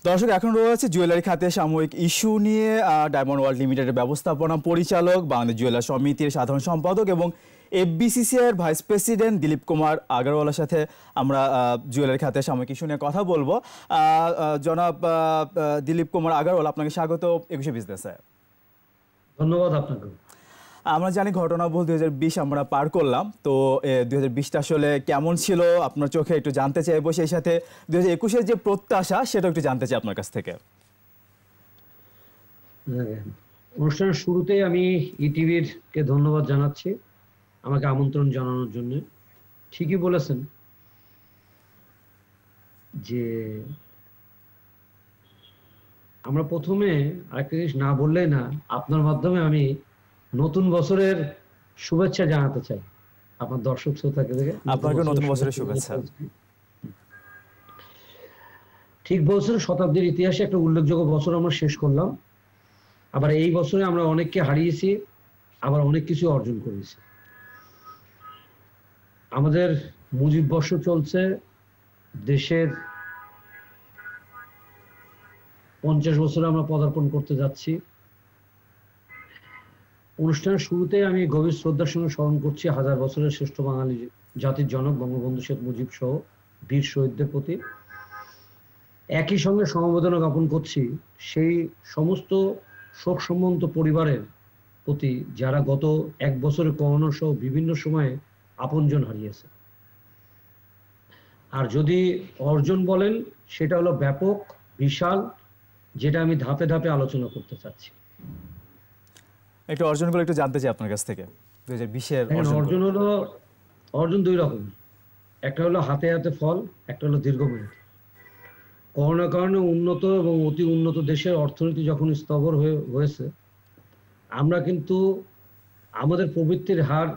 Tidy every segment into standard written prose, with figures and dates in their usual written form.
দর্শক, এখন রয়েছে জুয়েলারি খাতে সাময়িক ইস্যু নিয়ে ডায়মন্ড ওয়ার্ল্ড লিমিটেডের ব্যবস্থাপনা পরিচালক, বাংলাদেশ জুয়েলার সমিতির সাধারণ সম্পাদক এবং এফবিসিসিআই এর ভাইস প্রেসিডেন্ট দিলীপ কুমার আগরওয়ালার সাথে আমরা জুয়েলারি খাতে সাময়িক ইস্যু নিয়ে কথা বলবো। জনাব দিলীপ কুমার আগরওয়ালা, আপনাকে স্বাগত 21 বিজনেসে। ধন্যবাদ আপনাকে। আমরা জানি ঘটনাবহুল 2020 আমরা পার করলাম, তো 2020টা আসলে কেমন ছিল আপনার চোখে একটু জানতে চাইবো। সেই সাথে 2021-এর যে প্রত্যাশা সেটা একটু জানতে চাই আপনার কাছ থেকে। অনুষ্ঠানের শুরুতেই আমি ইটিভির কে ধন্যবাদ জানাচ্ছি আমাকে আমন্ত্রণ জানানোর জন্য। ঠিকই বলেছেন যে আমরা প্রথমে আরেকটা জিনিস না বললেই না, আপনার মাধ্যমে আমি নতুন বছরের শুভেচ্ছা জানাতে চাই আপনার দর্শক শ্রোতাকে। আপনাকে নতুন বছরের শুভেচ্ছা। ঠিক বলছেন, শতাব্দীর ইতিহাসে একটা উল্লেখযোগ্য বছর আমরা শেষ করলাম। আবার এই বছরে আমরা অনেককে হারিয়েছি, আবার অনেক কিছু অর্জন করেছি। আমাদের মুজিব বর্ষ চলছে, দেশের 50 বছরে আমরা পদার্পণ করতে যাচ্ছি। অনুষ্ঠানের শুরুতে আমি গভীর শ্রদ্ধার সঙ্গে স্মরণ করছি 1000 বছরের শ্রেষ্ঠ বাঙালি জাতির জনক বঙ্গবন্ধু শেখ মুজিব সহ বীর শহীদদের প্রতি। একই সঙ্গে সমবেদনা জ্ঞাপন করছি সেই সমস্ত শোক সম্বন্ত পরিবারের প্রতি যারা গত 1 বছরে করোনা সহ বিভিন্ন সময়ে আপনজন হারিয়েছে। আর যদি অর্জন বলেন, সেটা হলো ব্যাপক, বিশাল, যেটা আমি ধাপে ধাপে আলোচনা করতে চাচ্ছি। একটু অর্জনগুলো একটু জানতে চাই আপনার কাছ থেকে। 2020-এর অর্জন দুই রকম, একটা হলো হাতে হাতে ফল, একটা হলো দীর্ঘমেয়াদী। করোনার কারণে উন্নত এবং অতি উন্নত দেশের অর্থনীতি যখন স্থবির হয়েছে, আমরা কিন্তু আমাদের প্রবৃদ্ধির হার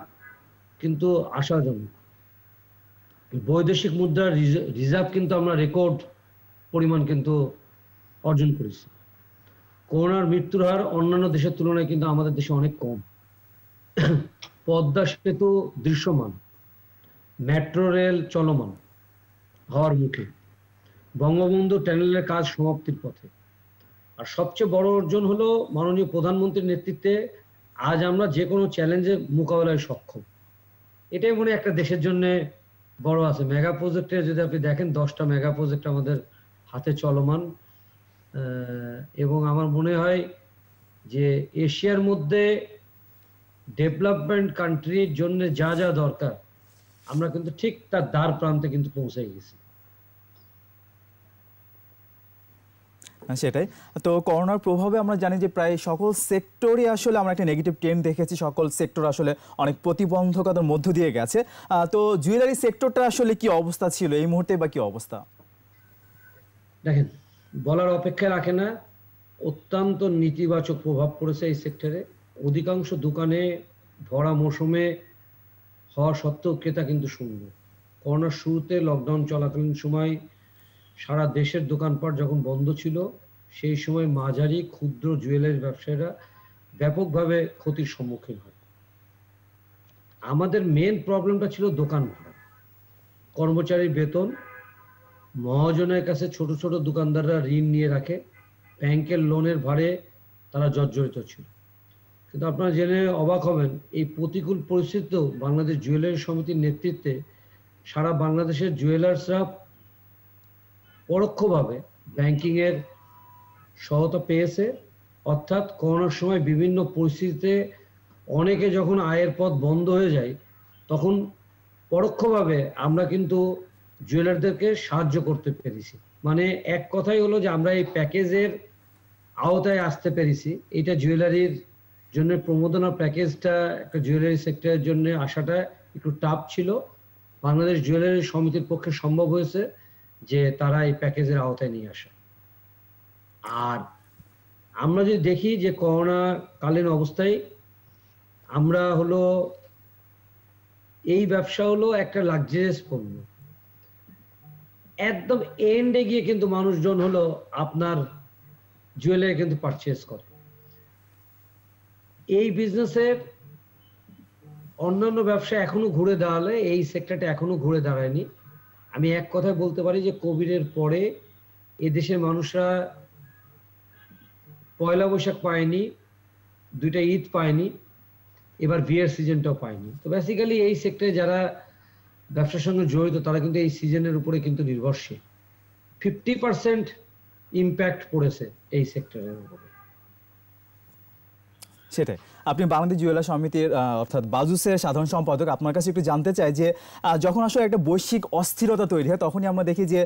কিন্তু আশাজনক। বৈদেশিক মুদ্রার রিজার্ভ কিন্তু আমরা রেকর্ড পরিমাণ কিন্তু অর্জন করেছি। করোনার মৃত্যুর হার অন্যান্য দেশের তুলনায় কিন্তু আমাদের দেশে অনেক কম। পদ্মা সেতু দৃশ্যমান, মেট্রো রেল চলমান হওয়ার মুখে, বঙ্গবন্ধু টানেলের কাজ সমাপ্তির পথে। আর সবচেয়ে বড় অর্জন হলো মাননীয় প্রধানমন্ত্রীর নেতৃত্বে আজ আমরা যে কোনো চ্যালেঞ্জে মোকাবেলায় সক্ষম। এটাই মনে একটা দেশের জন্য বড় আছে। মেগা প্রজেক্টে যদি আপনি দেখেন, 10টা মেগা প্রজেক্ট আমাদের হাতে চলমান। এবং আমার মনে হয় যে এশিয়ার মধ্যে ডেভেলপমেন্ট কান্ট্রির জন্য যা যা দরকার আমরা কিন্তু ঠিক তার দ্বার প্রান্তে কিন্তু পৌঁছে গেছি। সেটাই তো। করোনার প্রভাবে আমরা জানি যে প্রায় সকল সেক্টরে আসলে আমরা একটা নেগেটিভ ট্রেন্ড দেখেছি। সকল সেক্টর আসলে অনেক প্রতিবন্ধকতার মধ্য দিয়ে গেছে। তো জুয়েলারি সেক্টরটা আসলে কি অবস্থা ছিল এই মুহূর্তে, বা কি অবস্থা? দেখেন, বলার অপেক্ষা রাখে না, অত্যন্ত নেতিবাচক প্রভাব পড়েছে এই সেক্টরে। অধিকাংশ দোকানে ভরা মৌসুমে হওয়া সত্ত্বেও ক্রেতা কিন্তু শূন্য। করোনার শুরুতে লকডাউন চলাকালীন সময় সারা দেশের দোকানপাট যখন বন্ধ ছিল, সেই সময় মাঝারি ক্ষুদ্র জুয়েলারি ব্যবসায়ীরা ব্যাপকভাবে ক্ষতির সম্মুখীন হয়। আমাদের মেন প্রবলেমটা ছিল দোকান ভাড়া, কর্মচারীর বেতন। মহাজনের কাছে ছোট ছোট দোকানদাররা ঋণ নিয়ে রাখে, ব্যাংকের লোনের ভারে তারা জর্জরিত ছিল। কিন্তু আপনারা জেনে অবাক হবেন, এই প্রতিকূল পরিস্থিতিতেও বাংলাদেশ জুয়েলারি সমিতির নেতৃত্বে সারা বাংলাদেশের জুয়েলার্সরা পরোক্ষভাবে ব্যাংকিংয়ের সহায়তা পেয়েছে। অর্থাৎ করোনার সময় বিভিন্ন পরিস্থিতিতে অনেকে যখন আয়ের পথ বন্ধ হয়ে যায়, তখন পরোক্ষভাবে আমরা কিন্তু জুয়েলারদেরকে সাহায্য করতে পেরেছি। মানে এক কথাই হলো যে আমরা এই প্যাকেজের আওতায় আসতে পেরেছি। এটা জুয়েলারির জন্য প্রমোদনা প্যাকেজটা একটা জুয়েলারি সেক্টরের জন্য আসাটা একটু টাফ ছিল। বাংলাদেশ জুয়েলারি সমিতির পক্ষে সম্ভব হয়েছে যে তারা এই প্যাকেজের আওতায় নিয়ে আসে। আর আমরা যদি দেখি যে করোনা কালীন অবস্থায় আমরা হলো এই ব্যবসা হলো একটা লাক্সারিয়াস পণ্য। একদম এন্ডে গিয়ে কিন্তু মানুষজন হলো আপনার জুয়েলারি কিন্তু পারচেজ করে। এই বিজনেসের অন্যান্য ব্যবসা এখনো ঘুরে দাঁড়ালে, এই সেক্টরটা এখনো ঘুরে দাঁড়ায়নি। আমি এক কথায় বলতে পারি যে কোভিডের পরে এই দেশের মানুষরা পয়লা বৈশাখ পায়নি, 2টা ঈদ পায়নি, এবার বিয়ের সিজনটাও পায়নি। তো বেসিক্যালি এই সেক্টরে যারা ব্যবসার সঙ্গে জড়িত তারা কিন্তু এই সিজনের উপরে কিন্তু নির্ভরশীল। 50% ইম্প্যাক্ট পড়েছে এই সেক্টরের উপরে। সেটাই। আপনি বাংলাদেশ জুয়েলার সমিতির অর্থাৎ বাজুসের সাধারণ সম্পাদক, আপনার কাছে একটু জানতে চাই যে যখন আসলে একটা বৈশ্বিক অস্থিরতা তৈরি হয় তখনই আমরা দেখি যে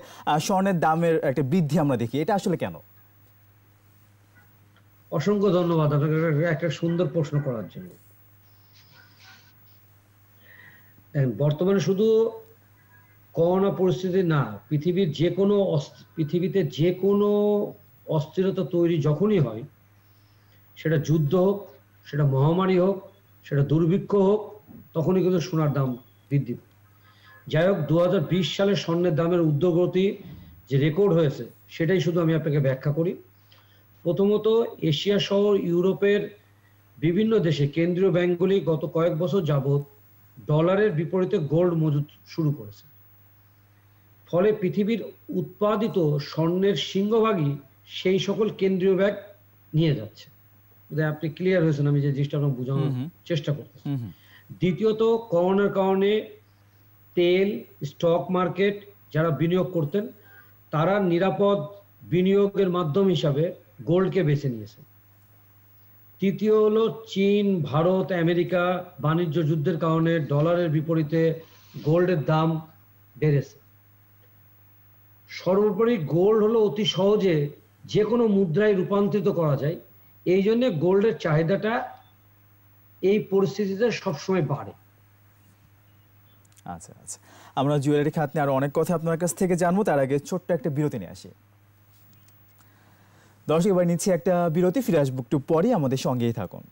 স্বর্ণের দামের একটা বৃদ্ধি আমরা দেখি, এটা আসলে কেন? অসংখ্য ধন্যবাদ আপনাকে একটা সুন্দর প্রশ্ন করার জন্য। বর্তমানে শুধু করোনা পরিস্থিতি না, পৃথিবীতে যে কোনো অস্থিরতা তৈরি যখনই হয়, সেটা যুদ্ধ হোক, সেটা মহামারী হোক, সেটা দুর্ভিক্ষ হোক, তখনই কিন্তু সোনার দাম বৃদ্ধি পায়। যাই হোক, 2020 সালে স্বর্ণের দামের ঊর্ধ্বগতি যে রেকর্ড হয়েছে সেটাই শুধু আমি আপনাকে ব্যাখ্যা করি। প্রথমত, এশিয়া সহ ইউরোপের বিভিন্ন দেশে কেন্দ্রীয় ব্যাংকগুলি গত কয়েক বছর যাবৎ ডলারের বিপরীতে গোল্ড মজুত শুরু করেছে। ফলে পৃথিবীর উৎপাদিত স্বর্ণের সিংহভাগই সেই সকল কেন্দ্রীয় ব্যাংক নিয়ে যাচ্ছে। আপনি ক্লিয়ার হয়েছেন আমি যে জিনিসটা আপনাকে বোঝানোর চেষ্টা করতেছি। দ্বিতীয়ত, করোনার কারণে তেল, স্টক মার্কেট যারা বিনিয়োগ করতেন তারা নিরাপদ বিনিয়োগের মাধ্যম হিসাবে গোল্ডকে বেছে নিয়েছে। তৃতীয় হলো, চীন, ভারত, আমেরিকা বাণিজ্য যুদ্ধের কারণে ডলারের বিপরীতে গোল্ডের দাম বেড়েছে। সর্বোপরি গোল্ড হলো অতি সহজে যে কোনো মুদ্রায় রূপান্তরিত করা যায়, এই জন্য গোল্ডের চাহিদাটা এই পরিস্থিতিতে সবসময় বাড়ে। আচ্ছা আচ্ছা, আমরা জুয়েলারি খাত নিয়ে আরো অনেক কথা আপনার কাছ থেকে জানবো, তার আগে ছোট্ট একটা বিরতি নিয়ে আসি। দর্শক, এবার নিচ্ছি একটা বিরতি, ফিরে আসবো একটু পরই, আমাদের সঙ্গেই থাকুন।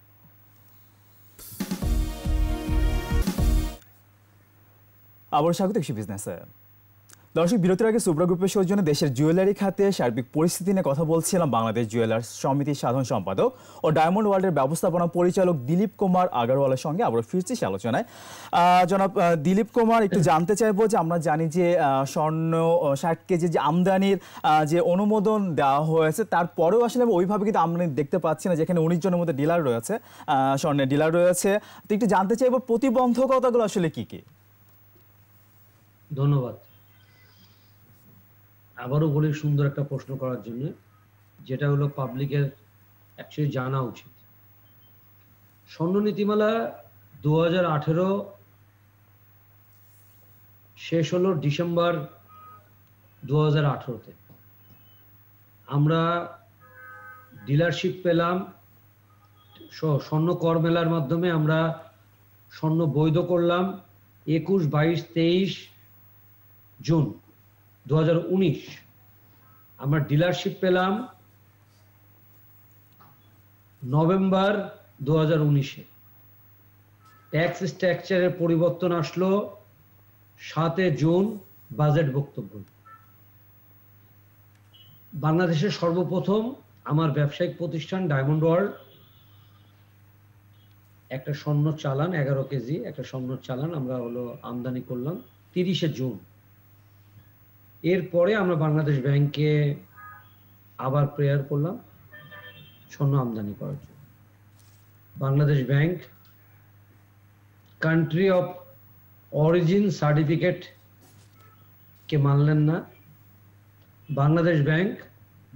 আবার স্বাগত কৃষি বিজনেসে। দর্শক, বিরতির আগে সুব্রা গ্রুপের সৌজন্যে দেশের জুয়েলারি খাতে সার্বিক পরিস্থিতি নিয়ে কথা বলছিলাম বাংলাদেশ জুয়েলার সমিতির সাধারণ সম্পাদক ও ডায়মন্ড ওয়ার্ল্ডের ব্যবস্থাপনা পরিচালক দিলীপ কুমার আগারওয়ালের সঙ্গে আবার ফিরছি আলোচনায়। জনাব দিলীপ কুমার, একটু জানতে চাইবো যে আমরা জানি যে স্বর্ণ 60 কেজি যে আমদানির যে অনুমোদন দেওয়া হয়েছে, তারপরেও আসলে ওইভাবে কিন্তু আমদানি দেখতে পাচ্ছি না, যেখানে 19 জনের মধ্যে ডিলার রয়েছে, স্বর্ণের ডিলার রয়েছে। তো একটু জানতে চাইবো প্রতিবন্ধকতাগুলো আসলে কি কি? ধন্যবাদ। আবারও বলি সুন্দর একটা প্রশ্ন করার জন্য, যেটা হলো পাবলিকের অ্যাকচুয়ালি জানা উচিত। স্বর্ণ নীতিমালা 2018 শেষ হলো ডিসেম্বর 2018-তে। আমরা ডিলারশিপ পেলাম, স্বর্ণ কর মেলার মাধ্যমে আমরা স্বর্ণ বৈধ করলাম 21, 22, 23 জুন 2019। আমরা ডিলারশিপ পেলাম নভেম্বর 2019-এ। ট্যাক্স স্ট্রাকচারের পরিবর্তন আসলো 7 জুন বাজেট বক্তব্য। বাংলাদেশের সর্বপ্রথম আমার ব্যবসায়িক প্রতিষ্ঠান ডায়মন্ড ওয়ার্ল্ড একটা স্বর্ণ চালান 11 কেজি একটা স্বর্ণ চালান আমরা আমদানি করলাম 30 জুন। এরপরে আমরা বাংলাদেশ ব্যাংকে আবার প্রেয়ার করলাম স্বর্ণ আমদানি করার জন্য। Bangladesh bank country of origin certificate কে মানলেন না। বাংলাদেশ ব্যাংক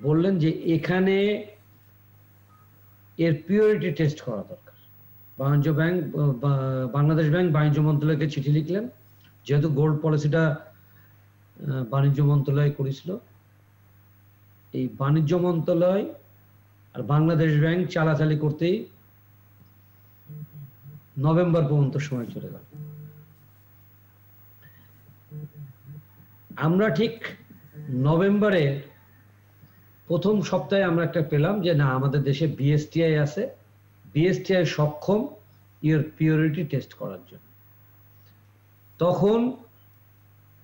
বললেন যে এখানে এর পিওরিটি টেস্ট করা দরকার। বাংলাদেশ ব্যাংক বাণিজ্য মন্ত্রণালয়কে চিঠি লিখলেন, যেহেতু গোল্ড পলিসিটা বাণিজ্য মন্ত্রণালয় করেছিল। এই বাণিজ্য মন্ত্রণালয় আর বাংলাদেশ ব্যাংক চালাচালি করতেই নভেম্বর পর্যন্ত সময় চলে গেল। আমরা ঠিক নভেম্বরের প্রথম সপ্তাহে আমরা একটা পেলাম যে না, আমাদের দেশে বিএসটিআই আছে, বিএসটিআই সক্ষম এর পিওরিটি টেস্ট করার জন্য। তখন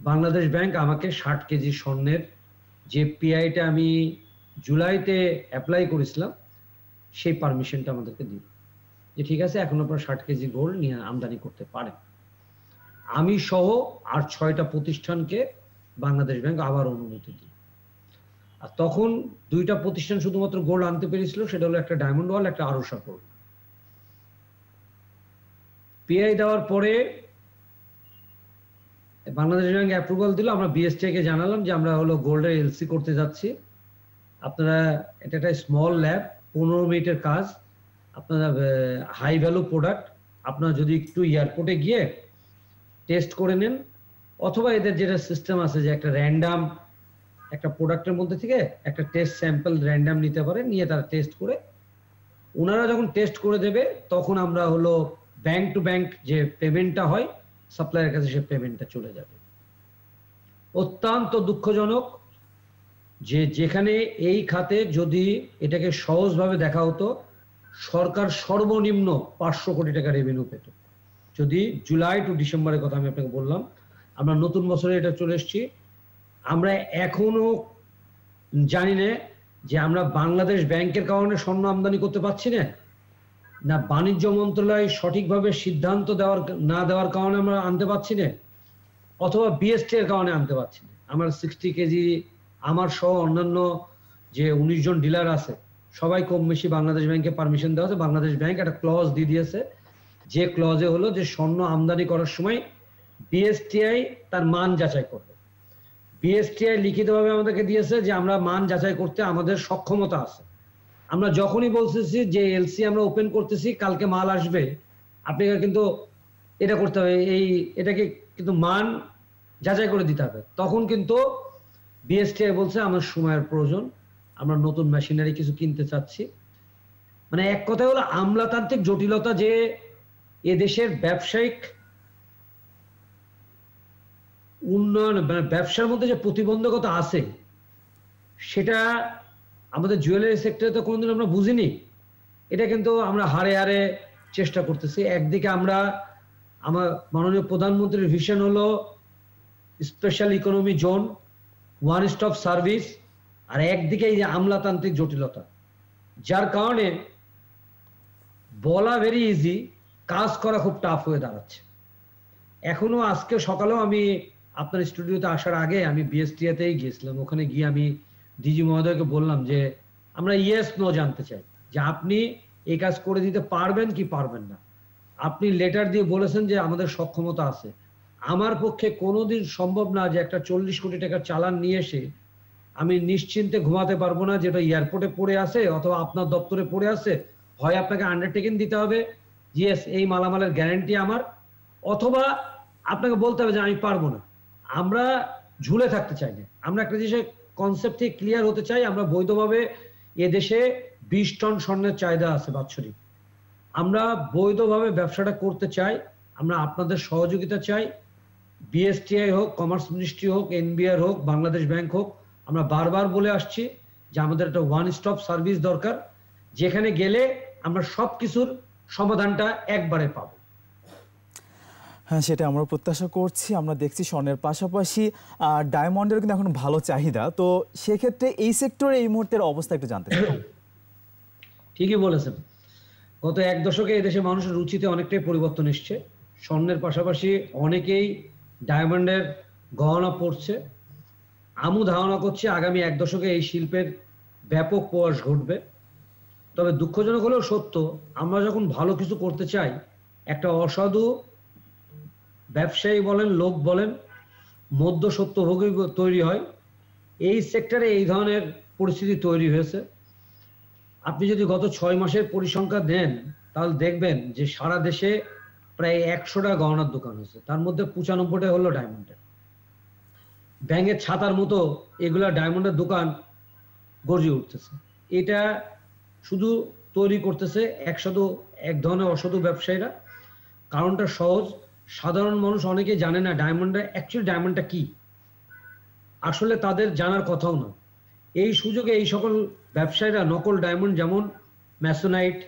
বাংলাদেশ ব্যাংক আমাকে 60 কেজি স্বর্ণের যে পিআইটা আমি জুলাইতে অ্যাপ্লাই করেছিলাম সেই পারমিশনটা আমাদেরকে দিল, যে ঠিক আছে এখন আপনারা 60 কেজি গোল্ড নিয়ে আমদানি করতে পারেন। আমি সহ আর 6টা প্রতিষ্ঠানকে বাংলাদেশ ব্যাংক আবার অনুমতি দিল। আর তখন দুইটা প্রতিষ্ঠান শুধুমাত্র গোল্ড আনতে পেরেছিল, সেটা হলো একটা ডায়মন্ড ওয়াল, একটা আরশা গোল্ড। পিআই দেওয়ার পরে বাংলাদেশ ব্যাংক অ্যাপ্রুভাল দিল, আমরা বিএসটিআই কে জানালাম যে আমরা হলো গোল্ডের এলসি করতে যাচ্ছি। আপনারা, এটা একটা স্মল ল্যাব, 15 মিনিটের কাজ, আপনারা হাই ভ্যালু প্রোডাক্ট, আপনারা যদি একটু এয়ারপোর্টে গিয়ে টেস্ট করে নেন, অথবা এদের যেটা সিস্টেম আছে যে একটা র্যান্ডাম একটা প্রোডাক্টের মধ্যে থেকে একটা টেস্ট স্যাম্পল র্যান্ডাম নিতে পারে, নিয়ে তারা টেস্ট করে, ওনারা যখন টেস্ট করে দেবে তখন আমরা হলো ব্যাংক টু ব্যাংক যে পেমেন্টটা হয় সাপ্লায়ারের কাছে, সে পেমেন্টটা চলে যাবে। অত্যন্ত দুঃখজনক যে যেখানে এই খাতে যদি এটাকে সহজভাবে দেখা হতো, সরকার সর্বনিম্ন 500 কোটি টাকা রেভিনিউ পেত। যদি জুলাই টু ডিসেম্বরের কথা আমি আপনাকে বললাম, আমরা নতুন বছরে এটা চলে এসেছি, আমরা এখনো জানি না যে আমরা বাংলাদেশ ব্যাংকের কারণে স্বর্ণ আমদানি করতে পারছি না, না বাণিজ্য মন্ত্রণালয় সঠিকভাবে সিদ্ধান্ত না দেওয়ার কারণে আমরা আনতে পারছি না, অথবা বিএসটি এর কারণে আনতে পারছি না। আমার 60 কেজি, আমার সহ অন্যান্য যে 19 জন ডিলার আছে, সবাই কম বেশি বাংলাদেশ ব্যাংকে পারমিশন দেওয়া আছে। বাংলাদেশ ব্যাংক একটা ক্লজ দিয়ে দিয়েছে, যে ক্লজে হলো যে স্বর্ণ আমদানি করার সময় বিএসটিআই তার মান যাচাই করবে। বিএসটিআই লিখিতভাবে আমাদেরকে দিয়েছে যে আমরা মান যাচাই করতে আমাদের সক্ষমতা আছে। আমরা যখনই বলতেছি যে এলসি আমরা ওপেন করতেছি, কালকে মাল আসবে, আপনাকে কিন্তু এটা করতে হবে, এটাকে কিন্তু মান যাচাই করে দিতে হবে, তখন কিন্তু বিএসটিআই বলছে আমার সময়ের প্রয়োজন, আমরা নতুন মেশিনারি কিছু কিনতে চাচ্ছি। মানে এক কথায় হলো আমলাতান্ত্রিক জটিলতা, যে এদেশের ব্যবসায়িক উন্নয়ন, মানে ব্যবসার মধ্যে যে প্রতিবন্ধকতা আছে, সেটা আমাদের জুয়েলারি সেক্টরে তো কোনোদিন আমরা বুঝিনি। এটা কিন্তু আমরা হারে হারে চেষ্টা করতেছি। একদিকে আমরা, আমার মাননীয় প্রধানমন্ত্রীর ভিশন হলো special economy zone, one stop service, আর একদিকে এই যে আমলাতান্ত্রিক জটিলতা, যার কারণে বলা ভেরি ইজি, কাজ করা খুব টাফ হয়ে দাঁড়াচ্ছে। এখনো আজকে সকালেও আমি আপনার স্টুডিওতে আসার আগে আমি বিএসটিআইতেই গিয়েছিলাম, ওখানে গিয়ে আমি ডিজি মহোদয়কে বললাম যে আমরা ইয়েস নো জানতে চাই, যে আপনি এই কাজ করে দিতে পারবেন কি পারবেন না। আপনি লেটার দিয়ে বলেছেন যে আমাদের সক্ষমতা আছে, আমার পক্ষে কোনোদিন সম্ভব না যে একটা 40 কোটি টাকার চালান নিয়ে এসে আমি নিশ্চিন্তে ঘুমাতে পারবো না, যেটা এয়ারপোর্টে পড়ে আছে অথবা আপনার দপ্তরে পড়ে আছে, হয় আপনাকে আন্ডারটেকিং দিতে হবে ইয়েস এই মালামালের গ্যারান্টি আমার, অথবা আপনাকে বলতে হবে যে আমি পারবো না। আমরা ঝুলে থাকতে চাই না, আমরা একটা জিনিসের কনসেপ্ট থেকে ক্লিয়ার হতে চাই। আমরা বৈধভাবে এদেশে 20 টন স্বর্ণের চাহিদা আছে বাৎসরিক, আমরা বৈধভাবে ব্যবসাটা করতে চাই, আমরা আপনাদের সহযোগিতা চাই। বিএসটিআই হোক, কমার্স মিনিস্ট্রি হোক, এনবিআর হোক, বাংলাদেশ ব্যাংক হোক, আমরা বারবার বলে আসছি যে আমাদের একটা ওয়ান স্টপ সার্ভিস দরকার, যেখানে গেলে আমরা সবকিছুর সমাধানটা একবারে পাবো। হ্যাঁ, সেটা আমরা প্রত্যাশা করছি। আমরা দেখছি স্বর্ণের পাশাপাশি ডায়মন্ডের কিন্তু এখন ভালো চাহিদা, তো সেক্ষেত্রে এই সেক্টরে এই মুহূর্তের অবস্থা একটু জানতে চাই। ঠিকই বলেছেন, গত এক দশকে এদেশে মানুষের রুচিতে অনেকটাই পরিবর্তন এসছে। স্বর্ণের পাশাপাশি অনেকেই ডায়মন্ডের গহনা পড়ছে। আমু ধারণা করছে আগামী এক দশকে এই শিল্পের ব্যাপক প্রয়াস ঘটবে। তবে দুঃখজনক হলেও সত্য, আমরা যখন ভালো কিছু করতে চাই, একটা অসাধু ব্যবসায়ী বলেন, লোক বলেন, মধ্যস্বত্বভোগী তৈরি হয়। এই সেক্টরে এই ধরনের পরিস্থিতি তৈরি হয়েছে। আপনি যদি গত 6 মাসের পরিসংখ্যান দেন, তাহলে দেখবেন যে সারা দেশে প্রায় 100টা গহনার দোকান হয়েছে, তার মধ্যে 95টা হলো ডায়মন্ডের। ব্যাঙের ছাতার মতো এগুলা ডায়মন্ডের দোকান গর্জে উঠতেছে। এটা শুধু তৈরি করতেছে এক ধরনের অসাধু ব্যবসায়ীরা। কারণটা সহজ, সাধারণ মানুষ অনেকে জানে না ডায়মন্ডটা কি, আসলে তাদের জানার কথাও না। এই সুযোগে এই সকল ব্যবসায়ীরা নকল ডায়মন্ড, যেমন ম্যাসোনাইট,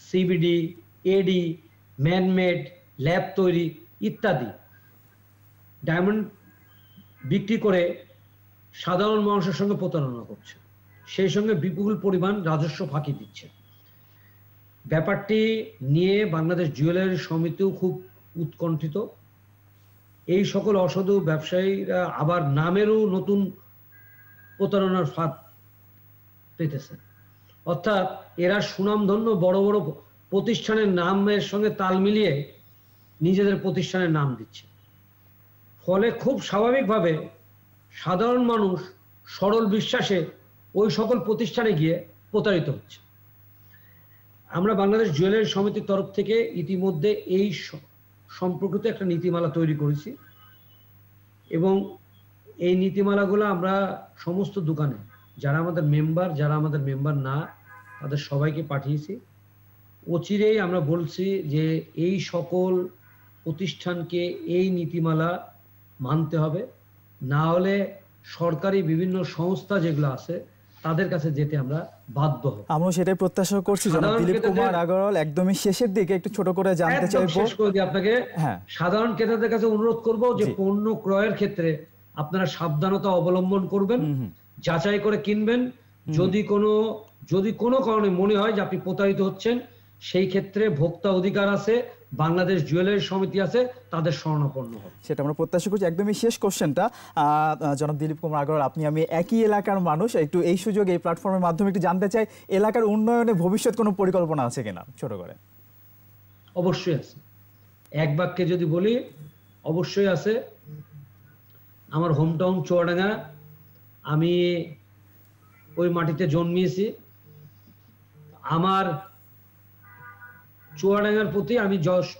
সিবিডি, এডি, ম্যানমেড, ল্যাব তৈরি ইত্যাদি ডায়মন্ড বিক্রি করে সাধারণ মানুষের সঙ্গে প্রতারণা করছে, সেই সঙ্গে বিপুল পরিমাণ রাজস্ব ফাঁকি দিচ্ছে। ব্যাপারটি নিয়ে বাংলাদেশ জুয়েলারি সমিতিও খুব উৎকণ্ঠিত। এই সকল অসাধু ব্যবসায়ীরা আবার নামেরও নতুন প্রতারণার ফাঁদ পেতেছে। অর্থাৎ এরা সুনামধন্য বড় বড় প্রতিষ্ঠানের নামের সঙ্গে তাল মিলিয়ে নিজেদের প্রতিষ্ঠানের নাম দিচ্ছে। ফলে খুব স্বাভাবিকভাবে সাধারণ মানুষ সরল বিশ্বাসে ওই সকল প্রতিষ্ঠানে গিয়ে প্রতারিত হচ্ছে। আমরা বাংলাদেশ জুয়েলারি সমিতির তরফ থেকে ইতিমধ্যে এই সম্পর্কিত একটা নীতিমালা তৈরি করেছি এবং এই নীতিমালাগুলো আমরা সমস্ত দোকানে যারা আমাদের মেম্বার না তাদের সবাইকে পাঠিয়েছি। অচিরেই আমরা বলছি যে এই সকল প্রতিষ্ঠানকে এই নীতিমালা মানতে হবে, না হলে সরকারি বিভিন্ন সংস্থা যেগুলো আছে তাদের কাছে যেতে আমরা বাধ্য হব। আমরা সেটাই প্রত্যাশা করছি। জনাব দিলীপ কুমার আগরওয়াল, একদমই শেষের দিকে একটু ছোট করে জানতে চাইবো, শেষ করে দিই আপনাকে। সাধারণ ক্রেতাদের কাছে অনুরোধ করব যে পণ্য ক্রয়ের ক্ষেত্রে আপনারা সাবধানতা অবলম্বন করবেন, যাচাই করে কিনবেন। যদি কোনো কারণে মনে হয় যে আপনি প্রতারিত হচ্ছেন, সেই ক্ষেত্রে ভোক্তা অধিকার আছে, বাংলাদেশ জুয়েলারি সমিতি আছে, তাদের শরণাপন্ন হবে, সেটা আমরা প্রত্যাশা করছি। একদমই শেষ কোশ্চেনটা, জনাব দিলীপ কুমার আগরওয়াল, আপনি আমি একই এলাকার মানুষ, একটু এই সুযোগ এই প্ল্যাটফর্মের মাধ্যমে একটু জানতে চাই এলাকার উন্নয়নে ভবিষ্যৎ কোনো পরিকল্পনা আছে কিনা, ছোট করে। অবশ্যই আছে। এক বাক্যে যদি বলি, অবশ্যই আছে। আমার হোম টাউন চুয়াডাঙ্গা, আমি ওই মাটিতে জন্মিয়েছি। আমার চুয়াডাঙ্গার প্রতি আমি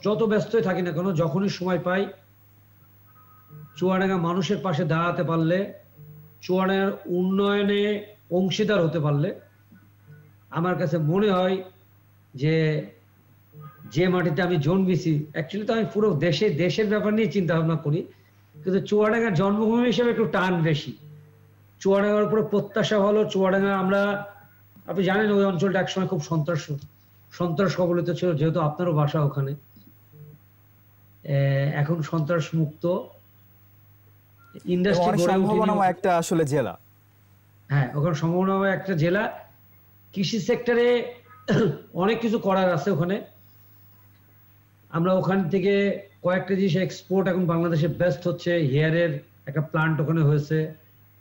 যত ব্যস্তই থাকি না কেন, যখনই সময় পাই, চুয়াডাঙ্গা মানুষের পাশে দাঁড়াতে পারলে, চুয়াডাঙ্গার উন্নয়নে অংশীদার হতে পারলে আমার কাছে মনে হয় যে মাটিতে আমি জন্মেছি, অ্যাকচুয়ালি তো আমি পুরো দেশের ব্যাপার নিয়ে চিন্তা ভাবনা করি, কিন্তু চুয়াডাঙ্গার জন্মভূমি হিসেবে একটু টান বেশি। চুয়াডাঙ্গার উপরে প্রত্যাশা হলো, চুয়াডাঙ্গা আপনি জানেন ওই অঞ্চলটা একসময় খুব সন্ত্রাস কবলিত ছিল, যেহেতু আপনারও বাসা ওখানে। এখন সন্ত্রাস মুক্ত, ইন্ডাস্ট্রি একটা আসলে জেলা। হ্যাঁ, ওখানে সম্ভাবনাময় একটা জেলা। কৃষি সেক্টরে অনেক কিছু করার আছে ওখানে। আমরা ওখান থেকে কয়েকটা জিনিস এক্সপোর্ট এখন বাংলাদেশে বেস্ট হচ্ছে। হেয়ারের একটা প্লান্ট ওখানে হয়েছে,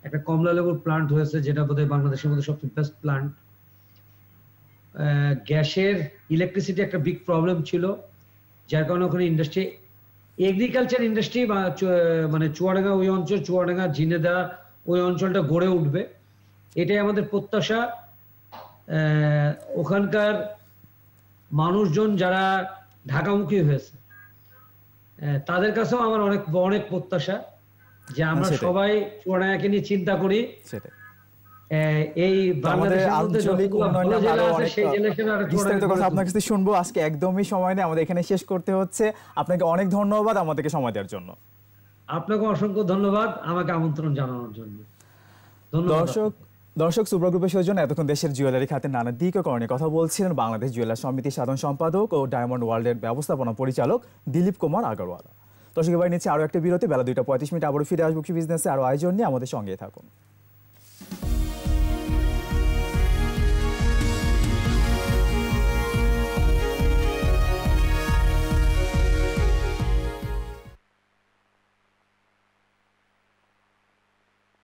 একটা কমলা লেবুর প্লান্ট হয়েছে, যেটা বোধহয় বাংলাদেশের মধ্যে সবচেয়ে বেস্ট প্লান্ট। গ্যাসের, ইলেকট্রিসিটি একটা বিগ প্রবলেম ছিল, যার কারণে ওখানে ইন্ডাস্ট্রি, এগ্রিকালচার ইন্ডাস্ট্রি মানে চুয়াডাঙ্গা ওই অঞ্চল, চুয়াডাঙ্গা ঝিনেদা ওই অঞ্চলটা গড়ে উঠবে, এটাই আমাদের প্রত্যাশা। ওখানকার মানুষজন যারা ঢাকামুখী হয়েছে তাদের কাছেও আমার অনেক প্রত্যাশা যে আমরা সবাই চুয়াডাঙ্গাকে নিয়ে চিন্তা করি। এই বাংলাদেশের মধ্যে যতগুলো ভালো জেলা আছে সেই বিস্তারিত কথা আপনার কাছে শুনবো। আজকে একদমই সময় নেই, আমাদের এখানে শেষ করতে হচ্ছে। আপনাকে অনেক ধন্যবাদ আমাদেরকে সময় দেওয়ার জন্য। আপনাকে অসংখ্য ধন্যবাদ আমাকে আমন্ত্রণ জানানোর জন্য। দর্শক, সুব্রা গ্রুপের সৌজন্য এতক্ষণ দেশের জুয়েলারি খাতে নানা দিক ও করণীয় কথা বলছিলেন বাংলাদেশ জুয়েলারি সমিতির সাধারণ সম্পাদক ও ডায়মন্ড ওয়ার্ল্ডের ব্যবস্থাপনা পরিচালক দিলীপ কুমার আগরওয়াল। দর্শক, এবার নিচ্ছে আরো একটা বিরতি। বেলা 2টা 35 মিনিট আবারও ফিরে আসবো বিজনেসে আরো আয়োজন নিয়ে, আমাদের সঙ্গে থাকুন।